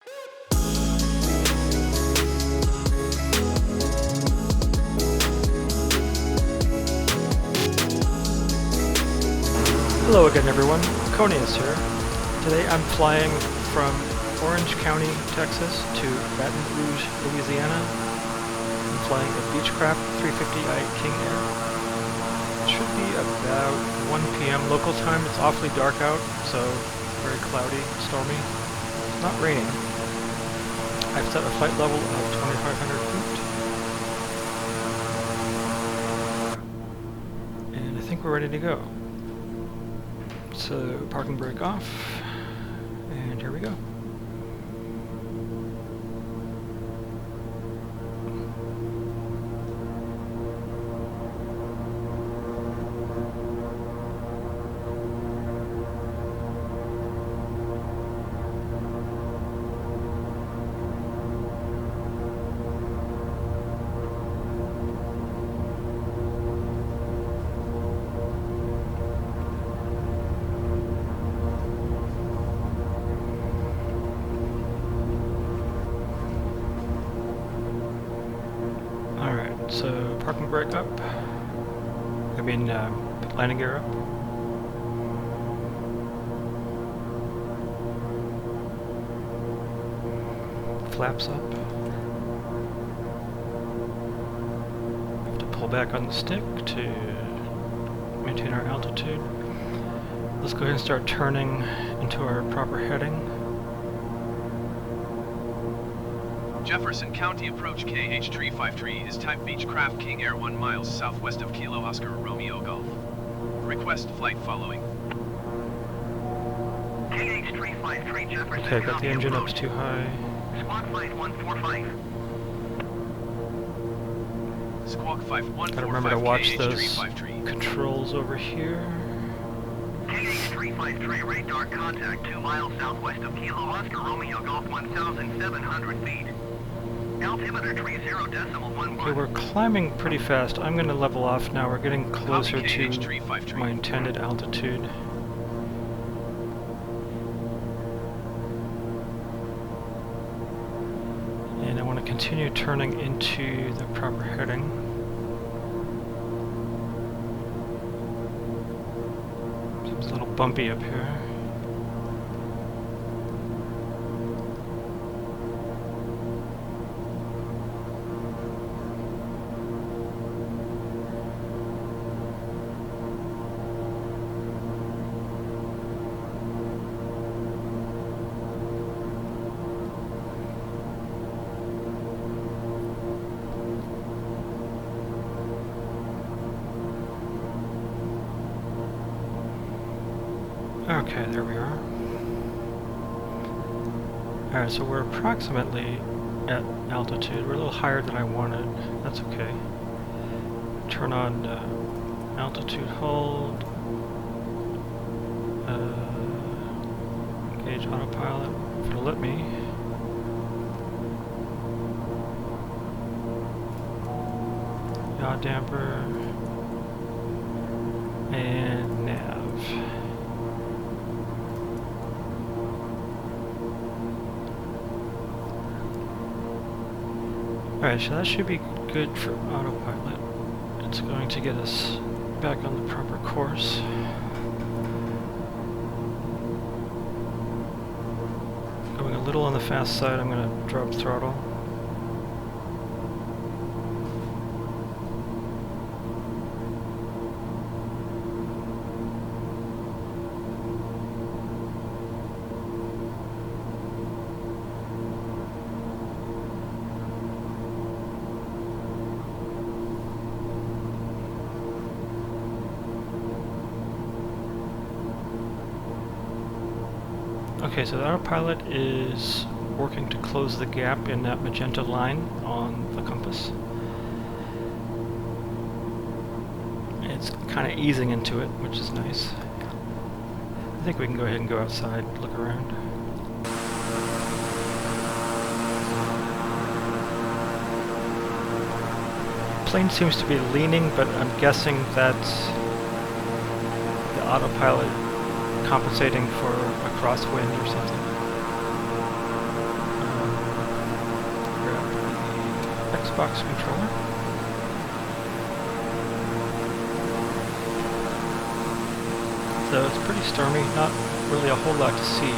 Hello again everyone, Conius here. Today I'm flying from Orange County, Texas to Baton Rouge, Louisiana. I'm flying a Beechcraft 350i King Air. It should be about 1 p.m. local time. It's awfully dark out, so very cloudy, stormy. It's not raining. I've set a flight level of 2,500 feet. And I think we're ready to go. So, parking brake off, and here we go. So, parking brake up. Landing gear up. Flaps up. Have to pull back on the stick to maintain our altitude. Let's go ahead and start turning into our proper heading. Jefferson County approach KH353 is type Beechcraft King Air 1 miles southwest of Kilo Oscar Romeo Golf. Request flight following. KH353 Jefferson. Okay, got the engine up too high. Squawk Flight 145. Squawk 5145. Gotta remember to watch those controls over here. KH353 radar contact 2 miles southwest of Kilo Oscar Romeo Golf 1,700 feet. Altimeter 30.11. Okay, we're climbing pretty fast. I'm going to level off now. We're getting closer to my intended altitude. And I want to continue turning into the proper heading. Seems a little bumpy up here. Okay, there we are. Alright, so we're approximately at altitude. We're a little higher than I wanted. That's okay. Turn on altitude hold. Gauge autopilot, if it'll let me. Yaw damper. And nav. Alright, so that should be good for autopilot. It's going to get us back on the proper course. Going a little on the fast side, I'm going to drop throttle. Okay, so the autopilot is working to close the gap in that magenta line on the compass. It's kind of easing into it, which is nice. I think we can go ahead and go outside, look around. Plane seems to be leaning, but I'm guessing that's the autopilot compensating for a crosswind or something. box controller. So it's pretty stormy, not really a whole lot to see.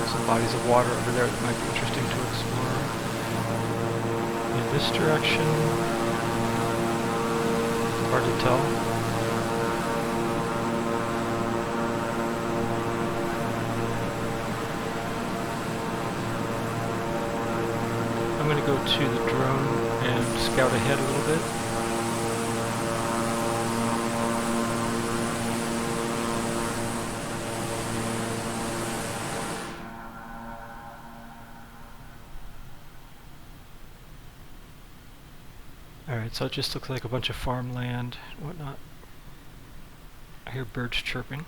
Some bodies of water over there that might be interesting to explore. In this direction, hard to tell. I'm going to go to the drone and scout ahead a little bit. Alright, so it just looks like a bunch of farmland and whatnot. I hear birds chirping.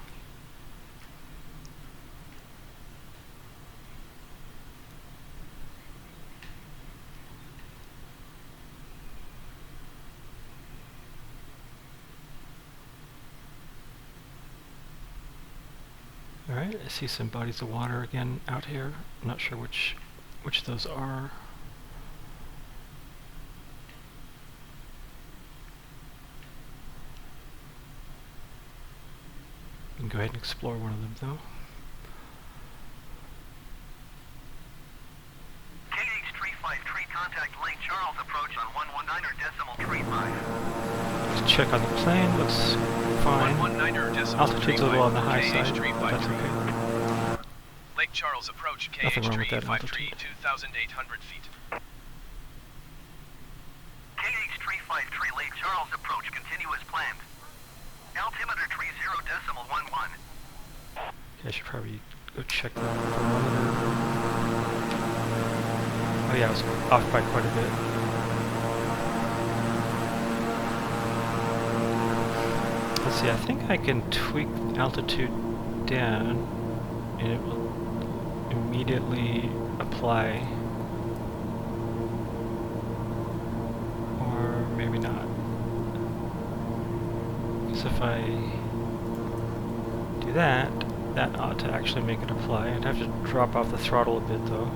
Alright, I see some bodies of water again out here. I'm not sure which those are. You can go ahead and explore one of them though. KH-353, contact Lake Charles approach on 119.35. Let's check on the plane, looks fine. 119.35. Altitude's a little on the high side, but that's okay. Lake Charles approach Nothing wrong with that KH-353, altitude. 2,800 feet. KH-353, Lake Charles approach, continue as planned. Altimeter 30.11. Okay, I should probably go check the thermometer. Oh yeah, I was off by quite a bit. Let's see, I think I can tweak altitude down and it will immediately apply. Or maybe not. Because if I do that, that ought to actually make it apply. I'd have to drop off the throttle a bit though.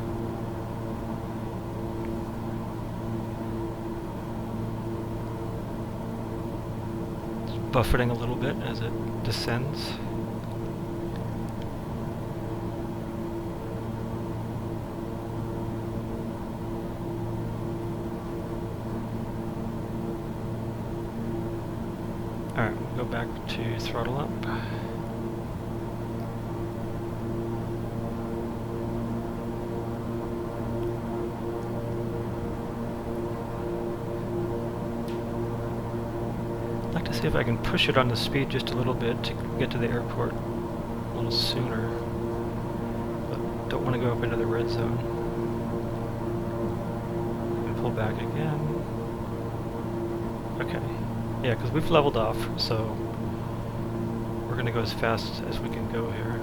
It's buffeting a little bit as it descends. Alright, we'll go back to throttle up. I'd like to see if I can push it on the speed just a little bit to get to the airport a little sooner. But don't want to go up into the red zone. And pull back again. Okay. Yeah, because we've leveled off, so we're going to go as fast as we can go here.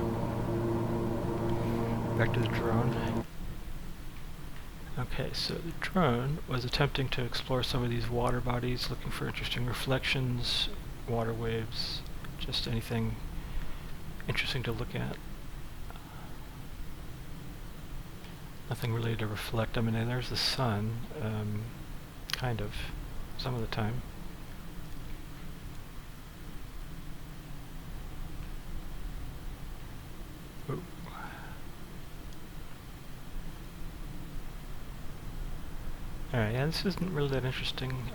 Back to the drone. Okay, so the drone was attempting to explore some of these water bodies, looking for interesting reflections, water waves, just anything interesting to look at. Nothing really to reflect. I mean, there's the sun, kind of, some of the time. Ooh. Alright, yeah, this isn't really that interesting.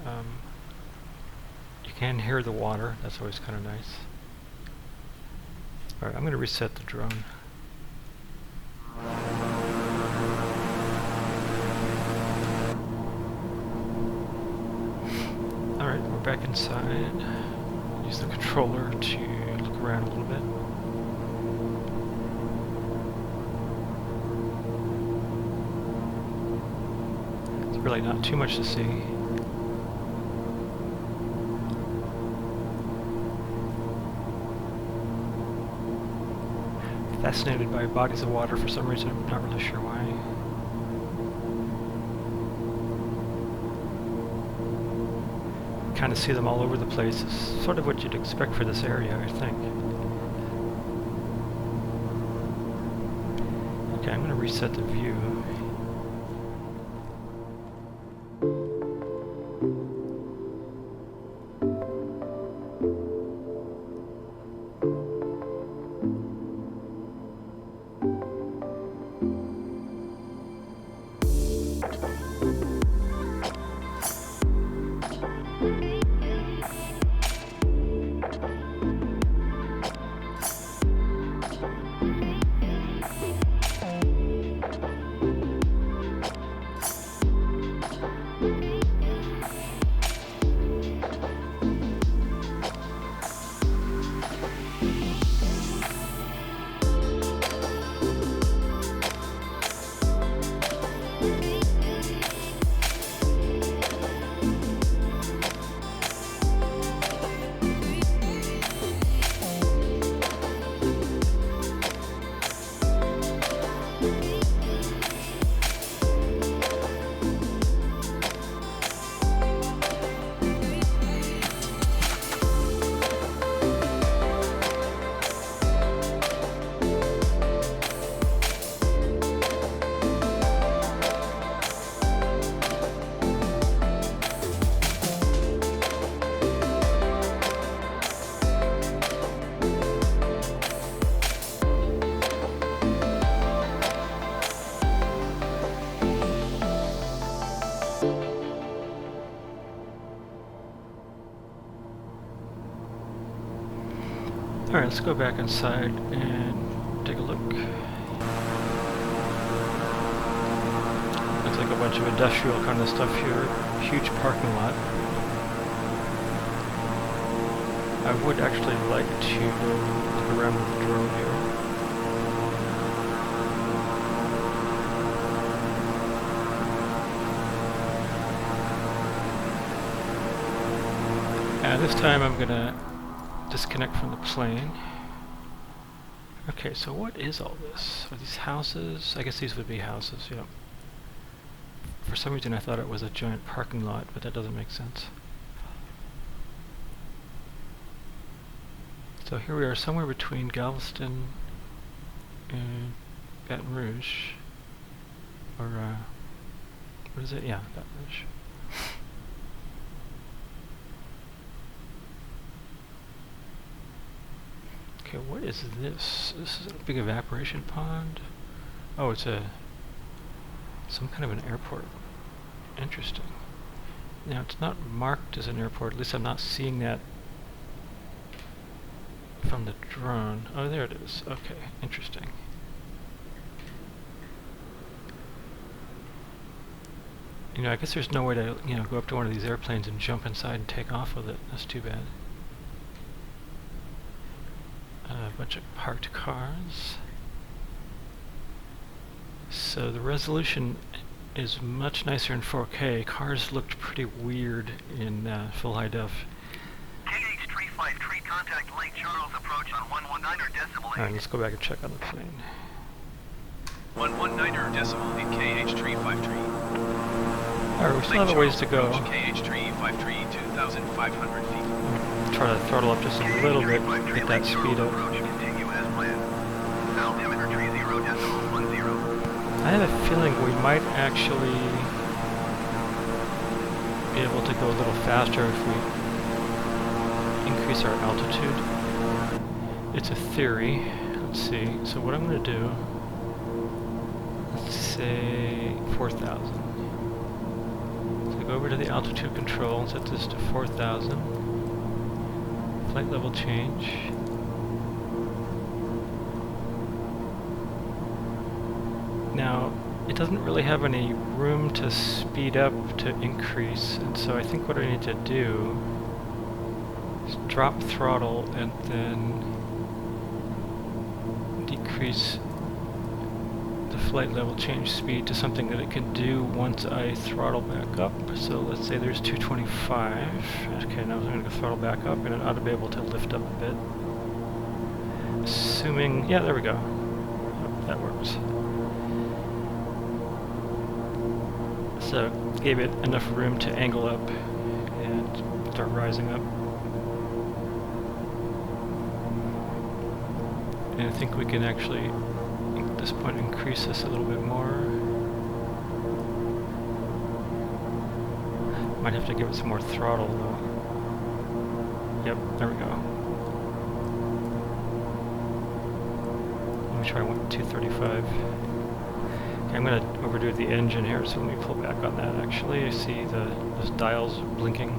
You can hear the water, that's always kind of nice. Alright, I'm going to reset the drone. Alright, we're back inside. Use the controller to look around a little bit. Really not too much to see. Fascinated by bodies of water for some reason, I'm not really sure why. Kind of see them all over the place. It's sort of what you'd expect for this area, I think. Okay, I'm going to reset the view. Alright, let's go back inside and take a look. Looks like a bunch of industrial kind of stuff here. Huge parking lot. I would actually like to look around with the drone here. This time I'm gonna disconnect from the plane. Okay, so what is all this? Are these houses? I guess these would be houses, yeah. For some reason I thought it was a giant parking lot, but that doesn't make sense. So here we are somewhere between Galveston and Baton Rouge. Or, what is it? Yeah, Baton Rouge. Okay, what is this? This is a big evaporation pond. Oh, it's some kind of an airport. Interesting. Now, it's not marked as an airport. At least I'm not seeing that from the drone. Oh, there it is. Okay, interesting. You know, I guess there's no way to, you know, go up to one of these airplanes and jump inside and take off with it. That's too bad. A bunch of parked cars. So the resolution is much nicer in 4K. Cars looked pretty weird in full high def. KH-353, contact Lake Charles approach on 119 or decimal 8. Alright, let's go back and check on the plane. 119er decimal 8 KH-353. Alright, we still have a ways to go. KH-353, 2,500 feet. Try to throttle up just a little bit, get that speed up. I have a feeling we might actually be able to go a little faster if we increase our altitude. It's a theory. Let's see. So what I'm going to do, let's say 4,000. So go over to the altitude control and set this to 4,000. Flight level change. Now, it doesn't really have any room to speed up to increase, and so I think what I need to do is drop throttle and then decrease the flight level change speed to something that it can do once I throttle back up. So let's say there's 225. Okay, now I'm going to throttle back up and it ought to be able to lift up a bit. Assuming, yeah, there we go. Yep, that works. So gave it enough room to angle up and start rising up. And I think we can actually, at this point, increase this a little bit more. Might have to give it some more throttle though. Yep, there we go. Let me try 235. I'm going to overdo the engine here, so let me pull back on that actually. I see those dials blinking.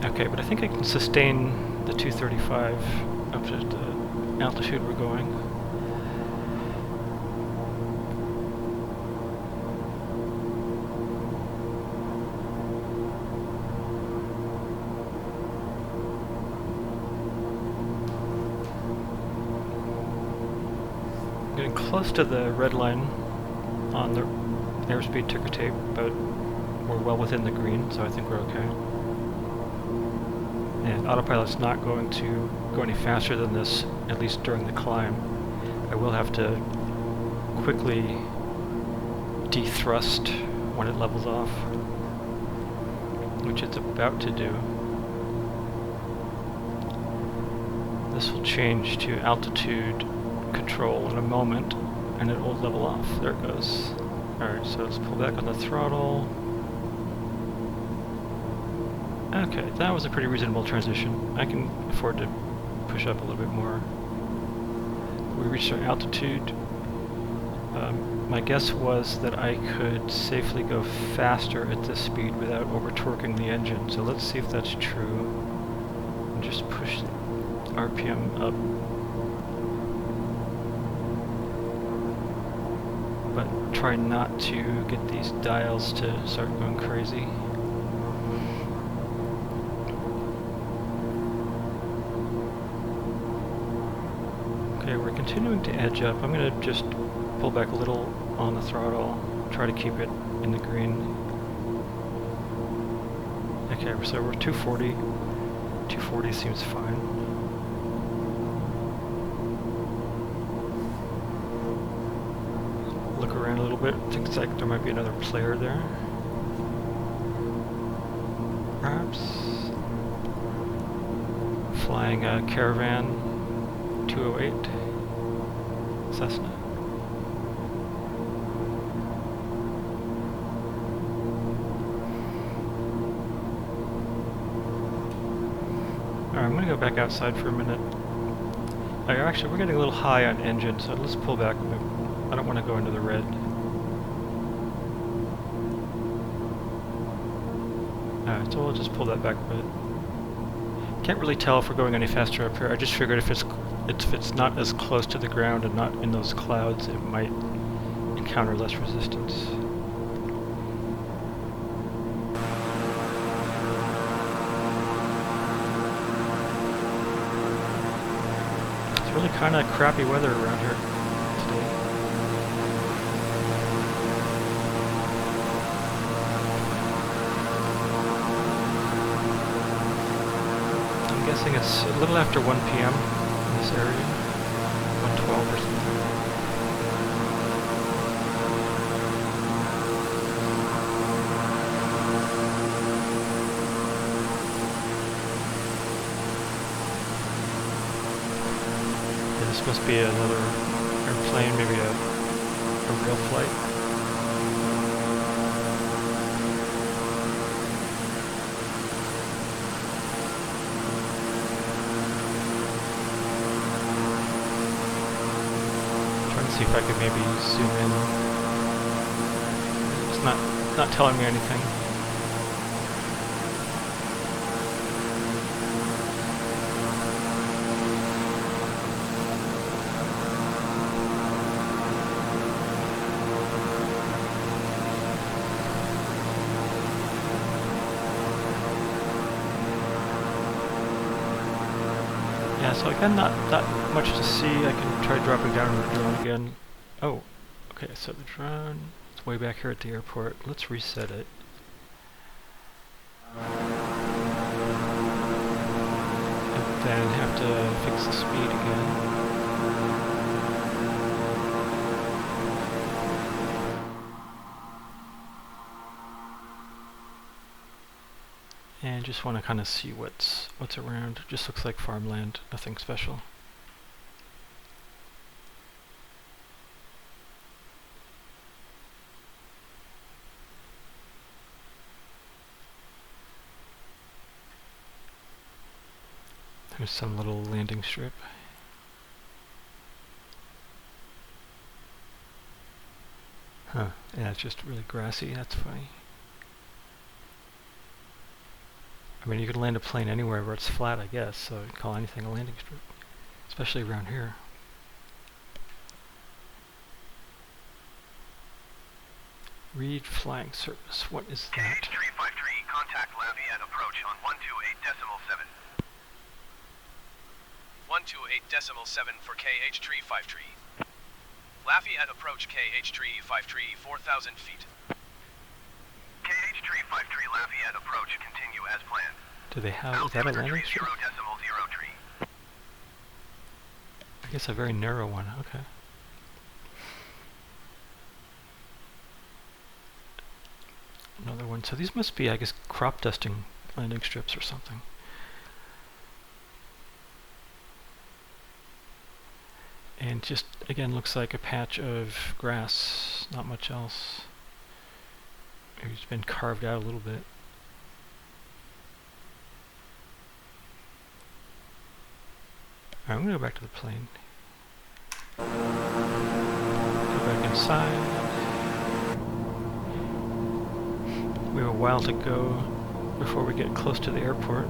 Okay, but I think I can sustain the 235 up to the altitude we're going. Getting close to the red line on the airspeed ticker tape, but we're well within the green, so I think we're okay. And autopilot's not going to go any faster than this, at least during the climb. I will have to quickly dethrust when it levels off, which it's about to do. This will change to altitude control in a moment, and it will level off. There it goes. Alright, so let's pull back on the throttle. Okay, that was a pretty reasonable transition. I can afford to push up a little bit more. We reached our altitude. My guess was that I could safely go faster at this speed without over-torquing the engine, so let's see if that's true. And just push the RPM up. But try not to get these dials to start going crazy. Okay, we're continuing to edge up. I'm going to just pull back a little on the throttle, try to keep it in the green. Okay, so we're 240. 240 seems fine. Look around a little bit. Looks like there might be another player there. Perhaps. Flying a Caravan 208 Cessna. Alright, I'm gonna go back outside for a minute. Actually, we're getting a little high on engine, so let's pull back. I don't want to go into the red. Alright, so we'll just pull that back a bit. Can't really tell if we're going any faster up here. I just figured if it's not as close to the ground and not in those clouds, it might encounter less resistance. It's really kind of crappy weather around here today. I'm guessing it's a little after 1 p.m. in this area. 1:12 or something. This must be another airplane, maybe a real flight. Trying to see if I could maybe zoom in. It's not telling me anything. Yeah, so again, not that much to see. I can try dropping down on the drone again. Oh, okay, so the drone is way back here at the airport. Let's reset it. And then have to fix the speed again. And just want to kind of see what's around. It just looks like farmland, nothing special. There's some little landing strip. Huh, yeah, it's just really grassy, that's funny. I mean, you could land a plane anywhere where it's flat, I guess, so you can call anything a landing strip, especially around here. Read flying service. What is that? KH-353, contact Lafayette approach on 128.7. 128.7 for KH-353. Lafayette approach KH-353, 4,000 feet. KH-353 Lafayette approach, continue as planned. Do they have, is that a landing strip? 0.03. I guess a very narrow one, okay. Another one. So these must be, I guess, crop dusting landing strips or something. And just, again, looks like a patch of grass, not much else. Maybe it's been carved out a little bit. Alright, I'm going to go back to the plane. Go back inside. We have a while to go before we get close to the airport.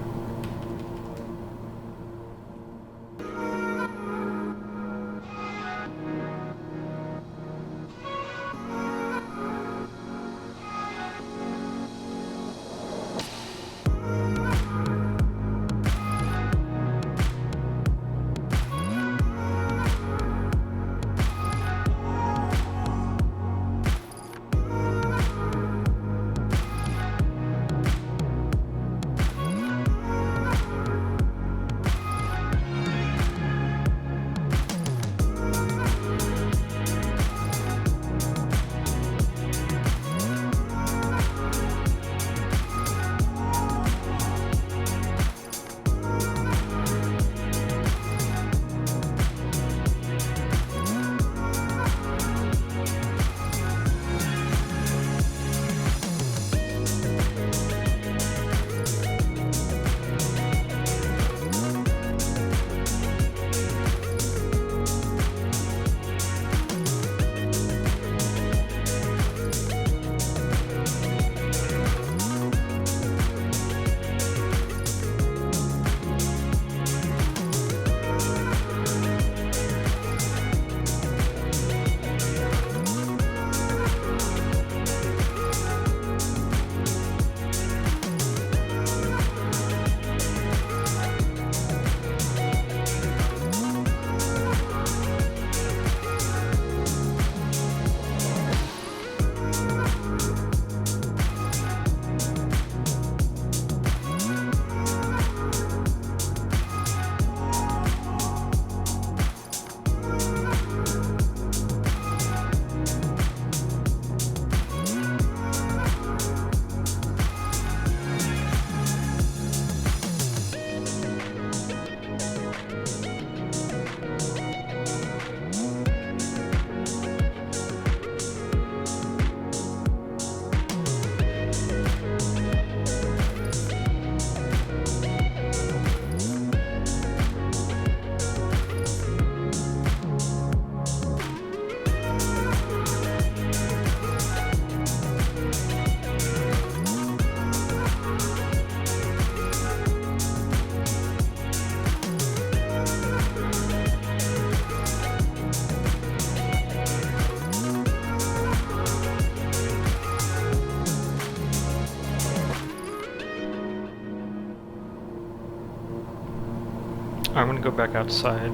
I'm going to go back outside.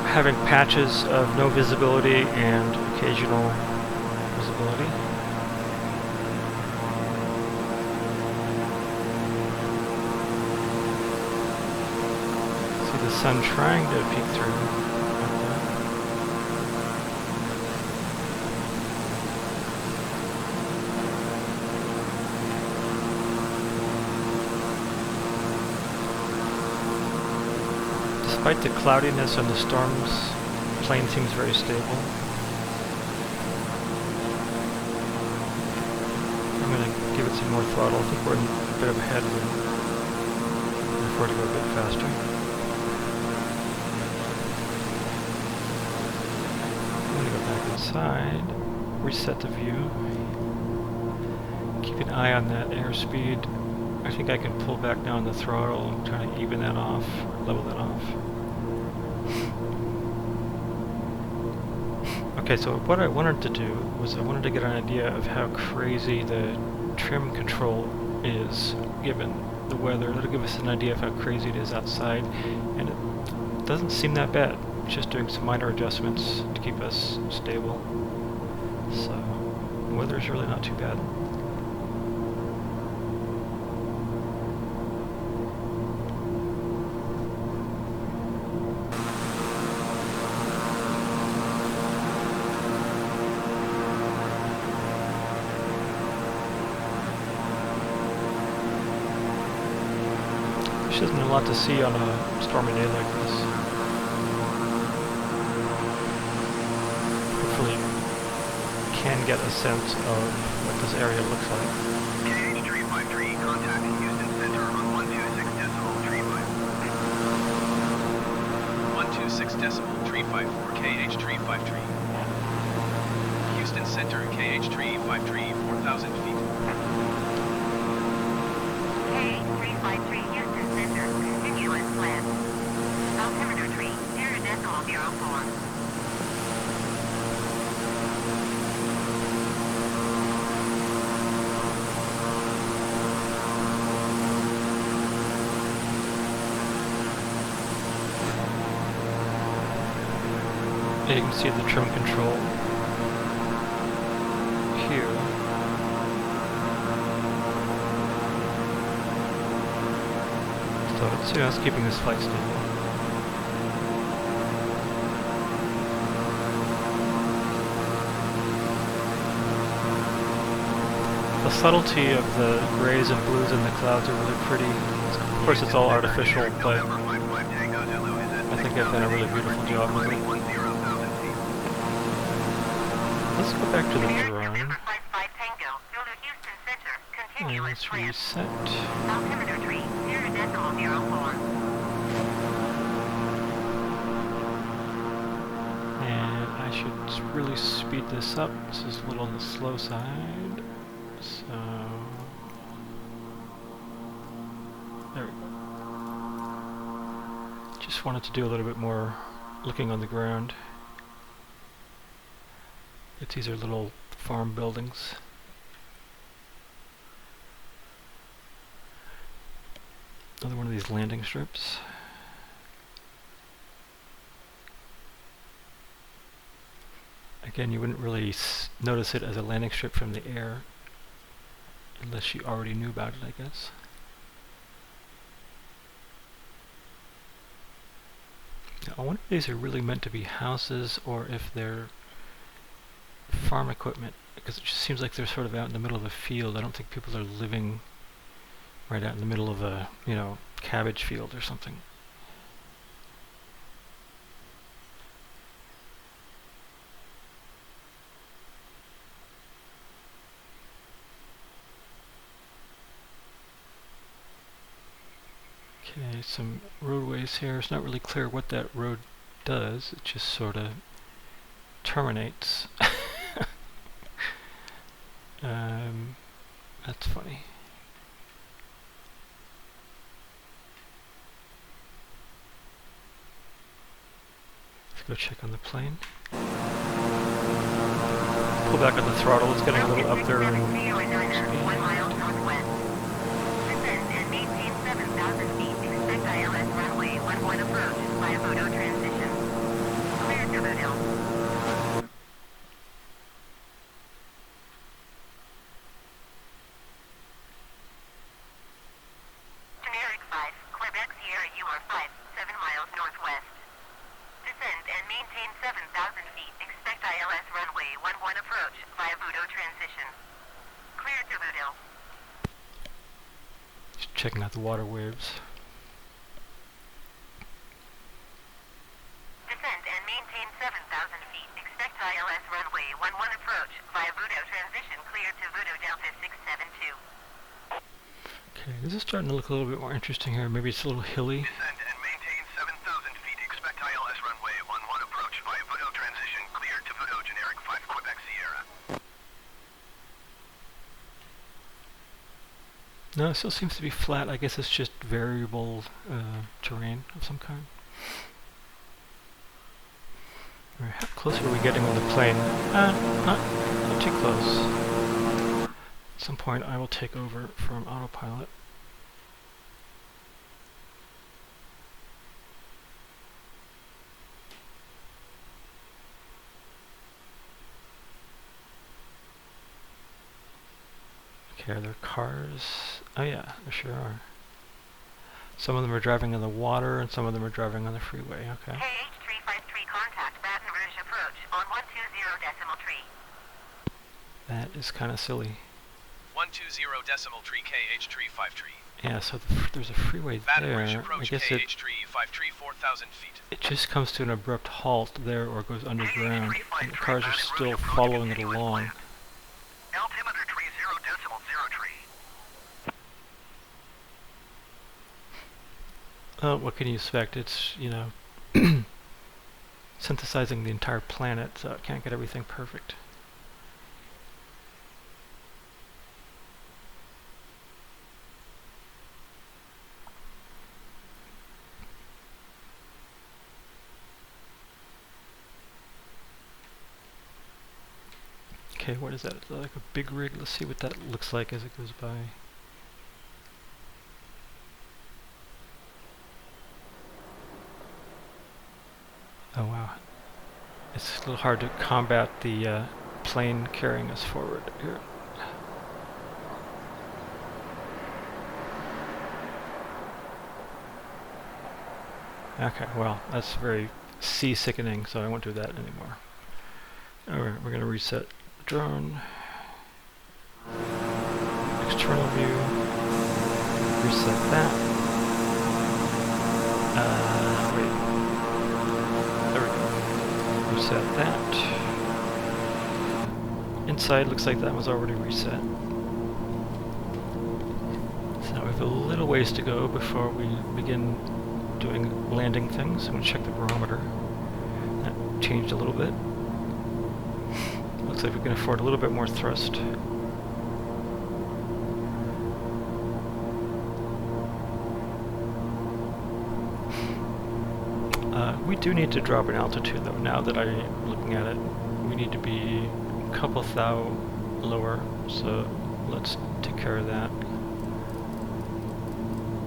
Having patches of no visibility and occasional visibility. See the sun trying to peek through. Despite the cloudiness and the storms, the plane seems very stable. I'm going to give it some more throttle. I think we're in a bit of a headwind. Before to go a bit faster. I'm going to go back inside, reset the view, keep an eye on that airspeed. I think I can pull back down the throttle and try to even that off, or level that off. Okay, so what I wanted to do was I wanted to get an idea of how crazy the trim control is given the weather. It'll give us an idea of how crazy it is outside, and it doesn't seem that bad. It's just doing some minor adjustments to keep us stable. So the weather's really not too bad. There's not a lot to see on a stormy day like this. Hopefully you can get a sense of what this area looks like. TX-350i, contact Houston Center on 126.35. 126.354 KH353. Houston Center KH353 4,000 feet. KH353 Houston Center, continue as planned. Altimeter tree, 0.04. You can see the trim control here. So it's keeping this flight stable. The subtlety of the grays and blues in the clouds are really pretty. Of course, it's all artificial, but I think I've done a really beautiful job with it. Let's go back to the drone. And let's reset. Altimeter tree, 0.04. And I should really speed this up. This is a little on the slow side. So there we go. Just wanted to do a little bit more looking on the ground. These are little farm buildings. Another one of these landing strips. Again, you wouldn't really notice it as a landing strip from the air unless you already knew about it, I guess. Now, I wonder if these are really meant to be houses or if they're farm equipment, because it just seems like they're sort of out in the middle of a field. I don't think people are living right out in the middle of a, cabbage field or something. Okay, some roadways here. It's not really clear what that road does. It just sort of terminates. That's funny. Let's go check on the plane. Pull back on the throttle. It's getting a little up there in speed. Checking out the water waves. Descend and maintain 7,000 feet. Expect ILS runway 11 approach via Voodoo transition clear to Voodoo Delta 672. Okay, this is starting to look a little bit more interesting here. Maybe it's a little hilly. Descend and maintain 7,000 feet. Expect ILS runway 11 approach via Voodoo transition clear to Voodoo generic 5 Quebec Sierra. No, it still seems to be flat. I guess it's just variable terrain of some kind. Alright, how close are we getting with the plane? Not too close. At some point I will take over from autopilot. Okay, are there cars? Oh yeah, there sure are. Some of them are driving on the water and some of them are driving on the freeway, okay. KH353 contact Baton Rouge approach on 120.3. That is kind of silly. 120.3 KH353. Yeah, so there's a freeway Baton Rouge there. I approach guess KH353 4,000 feet. it just comes to an abrupt halt there or goes underground. And the cars are still following it along. Altimeter tree 0.03. What can you expect? It's, synthesizing the entire planet, so it can't get everything perfect. Okay, what is that? Is that like a big rig? Let's see what that looks like as it goes by. Oh wow. It's a little hard to combat the plane carrying us forward here. Okay, well, that's very sea-sickening, so I won't do that anymore. Alright, we're going to reset the drone. External view. Reset that. Wait. There we go. Reset that. Inside looks like that was already reset. So now we have a little ways to go before we begin doing landing things. I'm going to check the barometer. That changed a little bit. Looks like we can afford a little bit more thrust. We do need to drop in altitude though. Now that I'm looking at it, we need to be a couple thou lower, so let's take care of that.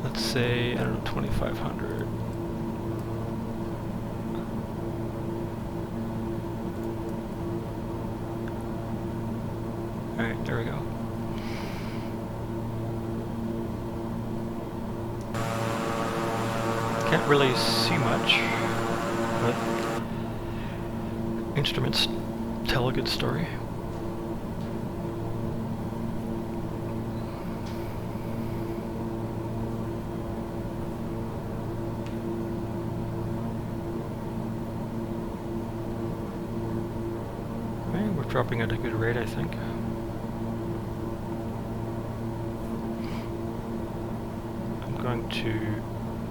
Let's say, I don't know, 2,500. Alright, there we go. Can't really see much, but instruments tell a good story. Alright, we're dropping at a good rate, I think. I'm going to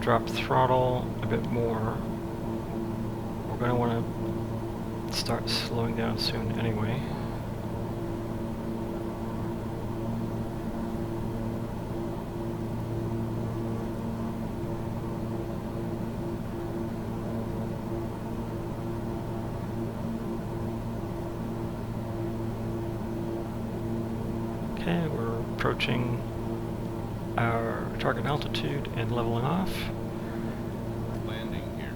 drop throttle a bit more. We're going to want to start slowing down soon anyway. Okay, we're approaching our target altitude and leveling off. Landing here.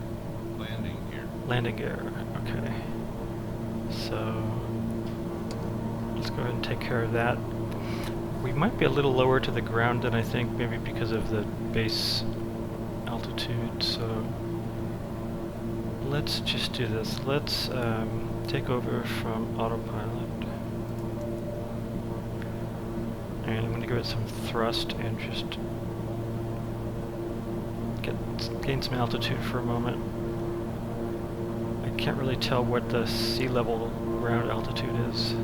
Landing here. Landing gear, okay. So let's go ahead and take care of that. We might be a little lower to the ground than I think, maybe because of the base altitude, so let's just do this. Let's take over from autopilot. And I'm going to give it some thrust and just gain some altitude for a moment. I can't really tell what the sea level ground altitude is.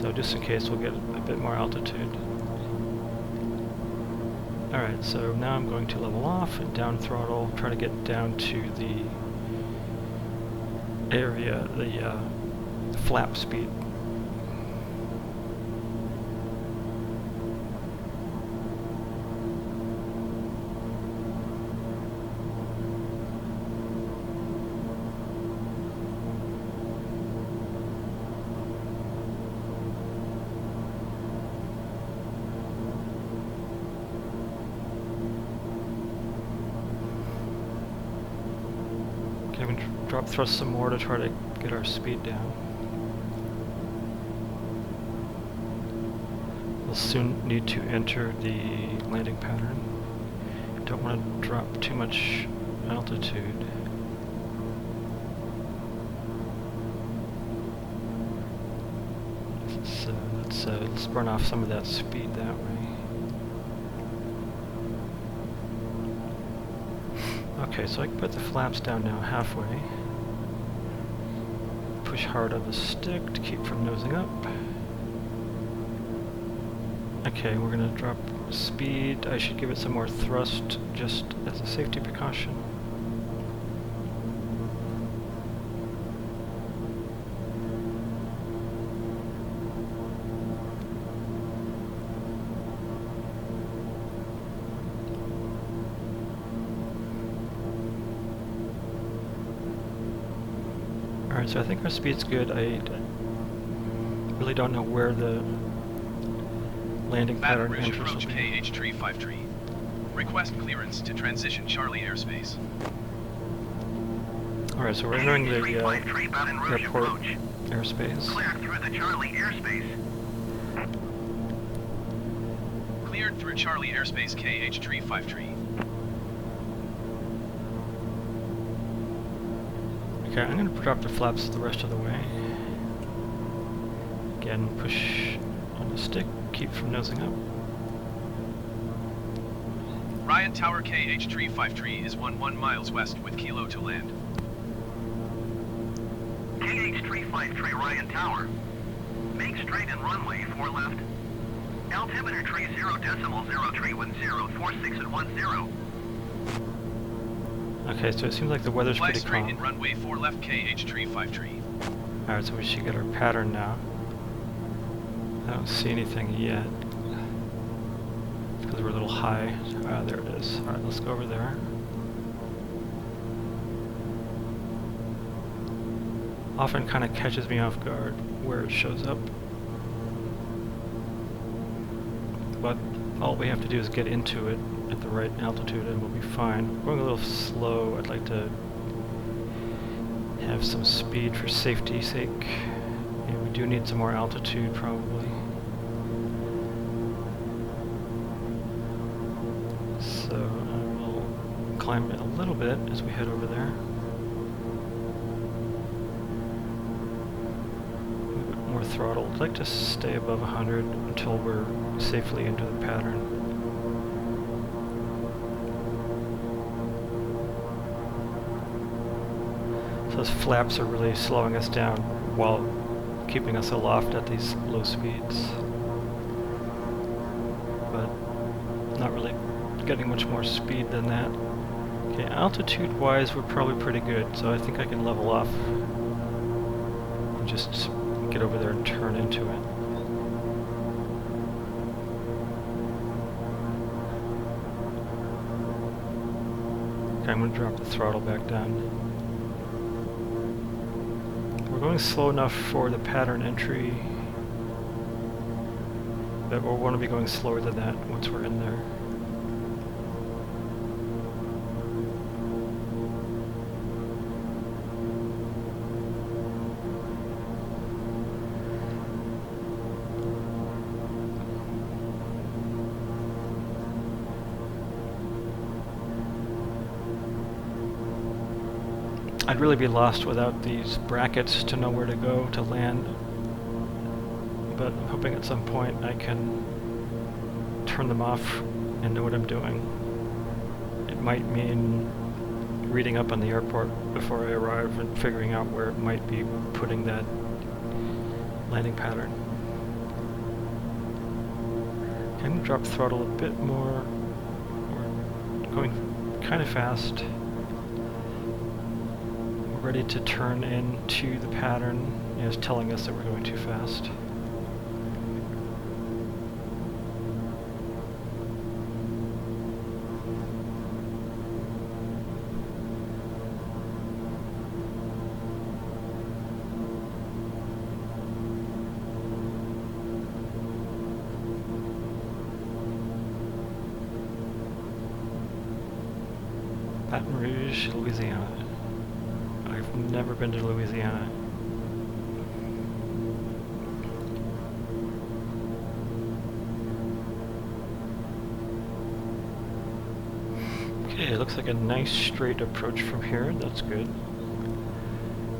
So just in case, we'll get a bit more altitude. Alright, so now I'm going to level off and down throttle, try to get down to the area, the flap speed. I'm going to drop thrust some more to try to get our speed down. We'll soon need to enter the landing pattern. Don't want to drop too much altitude. So let's burn off some of that speed that way. Okay, so I can put the flaps down now halfway. Push hard on the stick to keep from nosing up. Okay, we're going to drop speed. I should give it some more thrust just as a safety precaution. Alright, so I think our speed's good. I really don't know where the landing Baton pattern Rouge enters will approach be. KH-353. Request clearance to transition Charlie airspace. Alright, so we're entering the 353 Baton Rouge airport approach. airspace. Cleared through the Charlie airspace. Cleared through Charlie airspace KH-353. Okay, I'm going to drop the flaps the rest of the way. Again, push on the stick, keep from nosing up. Ryan Tower KH-353 is 11 miles west with Kilo to land. KH-353 Ryan Tower. Make straight and runway 4 left. Altimeter tree 0.0310, 46 at 10. Okay, so it seems like the weather's Fly pretty straight calm. in runway 4 left KH-353. Alright, so we should get our pattern now. I don't see anything yet. Because we're a little high. There it is. Alright, let's go over there. Often kind of catches me off guard where it shows up. But all we have to do is get into it at the right altitude and we'll be fine. We're going a little slow. I'd like to have some speed for safety's sake. And we do need some more altitude probably. So I will climb a little bit as we head over there. A bit more throttle. I'd like to stay above 100 until we're safely into the pattern. So those flaps are really slowing us down while keeping us aloft at these low speeds. But not really getting much more speed than that. Okay, altitude-wise we're probably pretty good, so I think I can level off and just get over there and turn into it. Okay, I'm going to drop the throttle back down. We're going slow enough for the pattern entry, but we'll want to be going slower than that once we're in there. I'd really be lost without these brackets to know where to go to land, but I'm hoping at some point I can turn them off and know what I'm doing. It might mean reading up on the airport before I arrive and figuring out where it might be putting that landing pattern. Okay, I'm going to drop throttle a bit more. We're going kind of fast. Ready to turn into the pattern. It's telling us that we're going too fast. Baton Rouge, Louisiana. I've never been to Louisiana. Okay, it looks like a nice straight approach from here. That's good.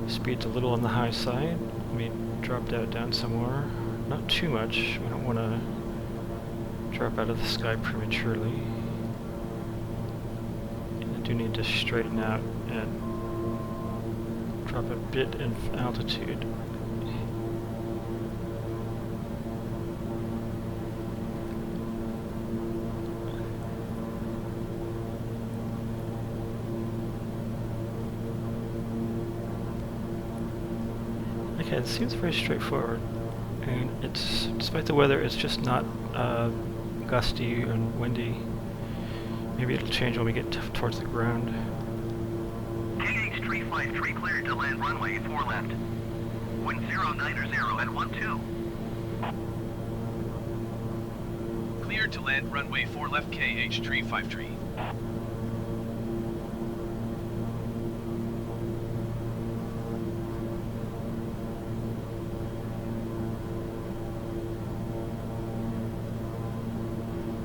Speed's a little on the high side. Let me drop that down some more. Not too much. We don't want to drop out of the sky prematurely. And I do need to straighten out and drop a bit in altitude. Okay, it seems very straightforward, and it's, despite the weather, it's just not gusty and windy. Maybe it'll change when we get towards the ground. KH-353 cleared to land runway 4 left. Wind 090 at 12. Cleared to land runway 4 left KH-353.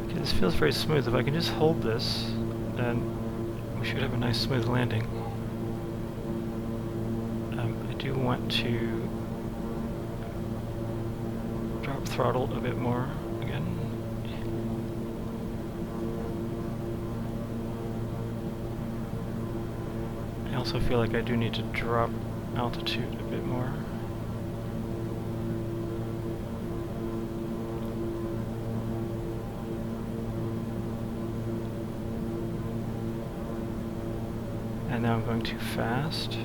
Okay, this feels very smooth. If I can just hold this, then we should have a nice smooth landing. I do want to drop throttle a bit more again. I also feel like I do need to drop altitude a bit more. And now I'm going too fast.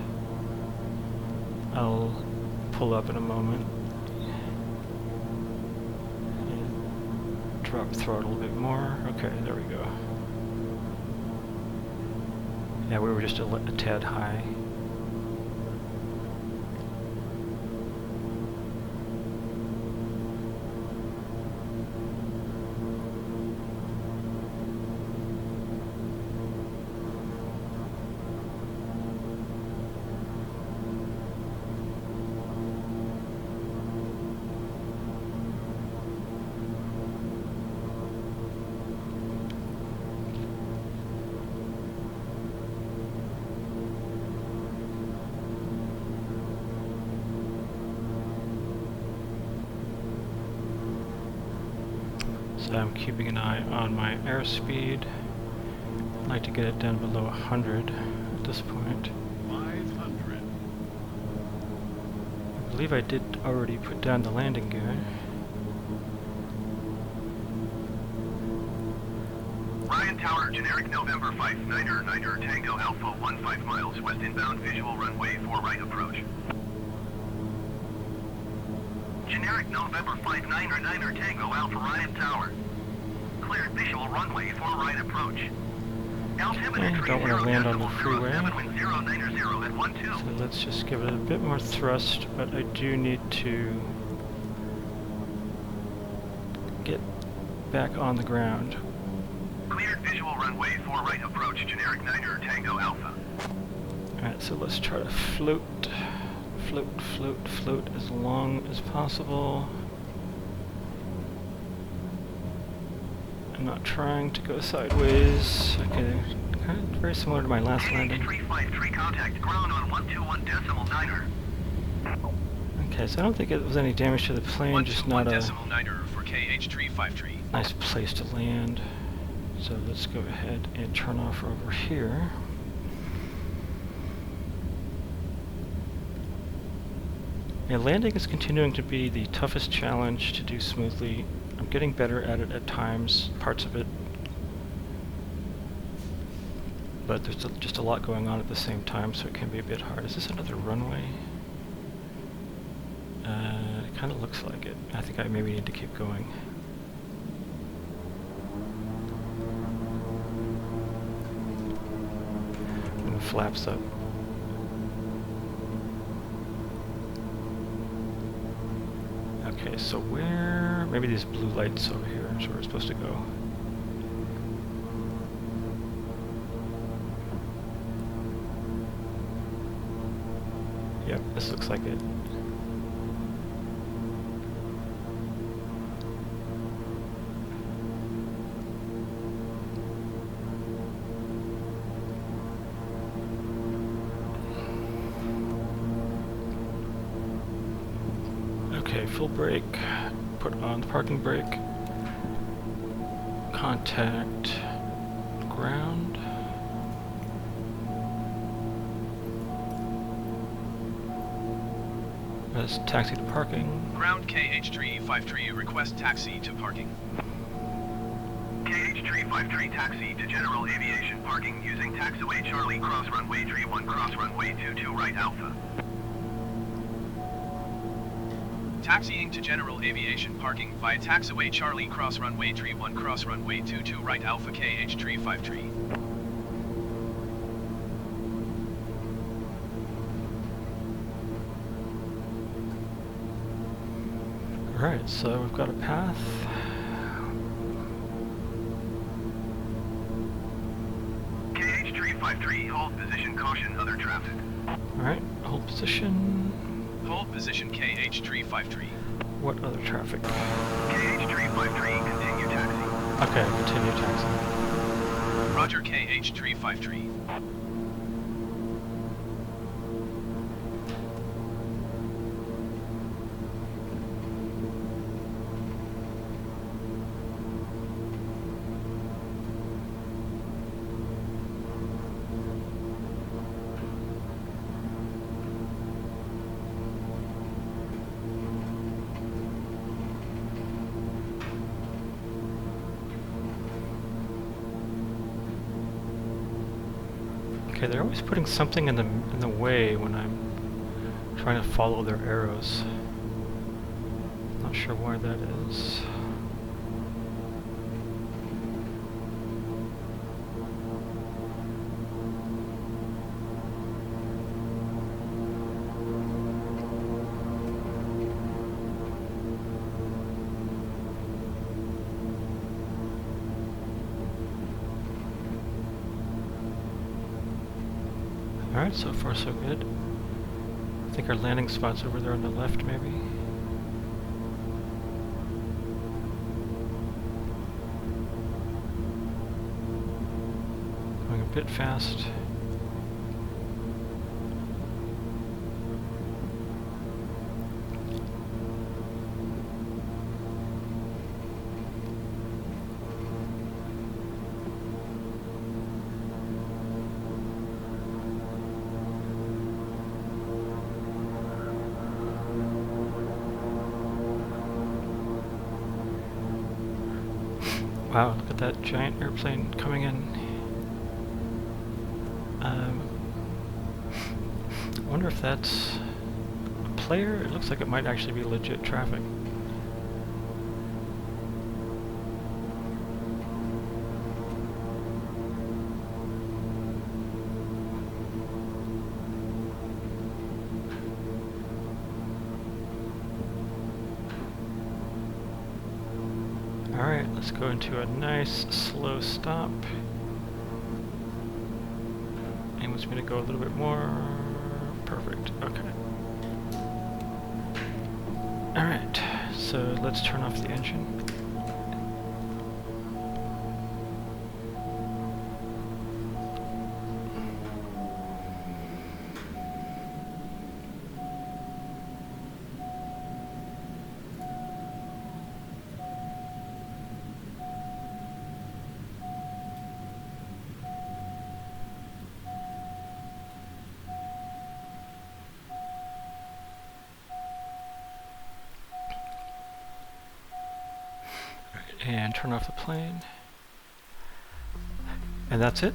I'll pull up in a moment and drop throttle a bit more. Okay, there we go. Yeah, we were just a tad high. So I'm keeping an eye on my airspeed. I'd like to get it down below 100 at this point. 500. I believe I did already put down the landing gear. Ryan Tower, generic November 59er Tango Alpha 15 miles west inbound, visual runway 4 right approach. Generic November 59er Tango Alpha Ryan Tower. Cleared visual runway 4 right approach. Altimeter Don't want to land on the freeway. 090 at 12. So let's just give it a bit more thrust, but I do need to get back on the ground. Cleared visual runway 4 right approach, generic 9er Tango Alpha. Alright, so let's try to float as long as possible. I'm not trying to go sideways. Okay, kind of very similar to my last landing. 353 contact ground on 121.9er. Okay, so I don't think it was any damage to the plane, just not a 121.9er for KH-353. nice place to land. So let's go ahead and turn off over here. Yeah, landing is continuing to be the toughest challenge to do smoothly. I'm getting better at it at times, parts of it. But there's just a lot going on at the same time, so it can be a bit hard. Is this another runway? It kind of looks like it. I think I maybe need to keep going. And the flaps up. Okay, so where... maybe these blue lights over here is where we're supposed to go. Yep, this looks like it. Okay, full brake, put on the parking brake, contact ground. Let's taxi to parking. Ground KH-353, request taxi to parking. KH-353 taxi to general aviation parking using taxiway Charlie cross runway 31 cross runway 22 right Alpha. Taxiing to general aviation parking via taxiway Charlie cross runway 31 cross runway 22 right Alpha KH353. Alright, so we've got a path. KH353, hold position, caution, other traffic. Alright, hold position. Hold position KH353. What other traffic? KH353, continue taxi. Okay, continue taxi. Roger KH353. Okay, they're always putting something in the way when I'm trying to follow their arrows. Not sure why that is. Alright, so far so good. I think our landing spot's over there on the left, maybe. Going a bit fast. Wow, look at that giant airplane coming in. I wonder if that's a player? It looks like it might actually be legit traffic. Alright, let's go into a nice slow stop. And wants me to go a little bit more. Perfect, okay. Alright, so let's turn off the engine. And turn off the plane. And that's it.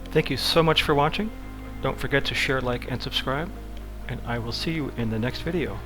Thank you so much for watching. Don't forget to share, like, and subscribe. And I will see you in the next video.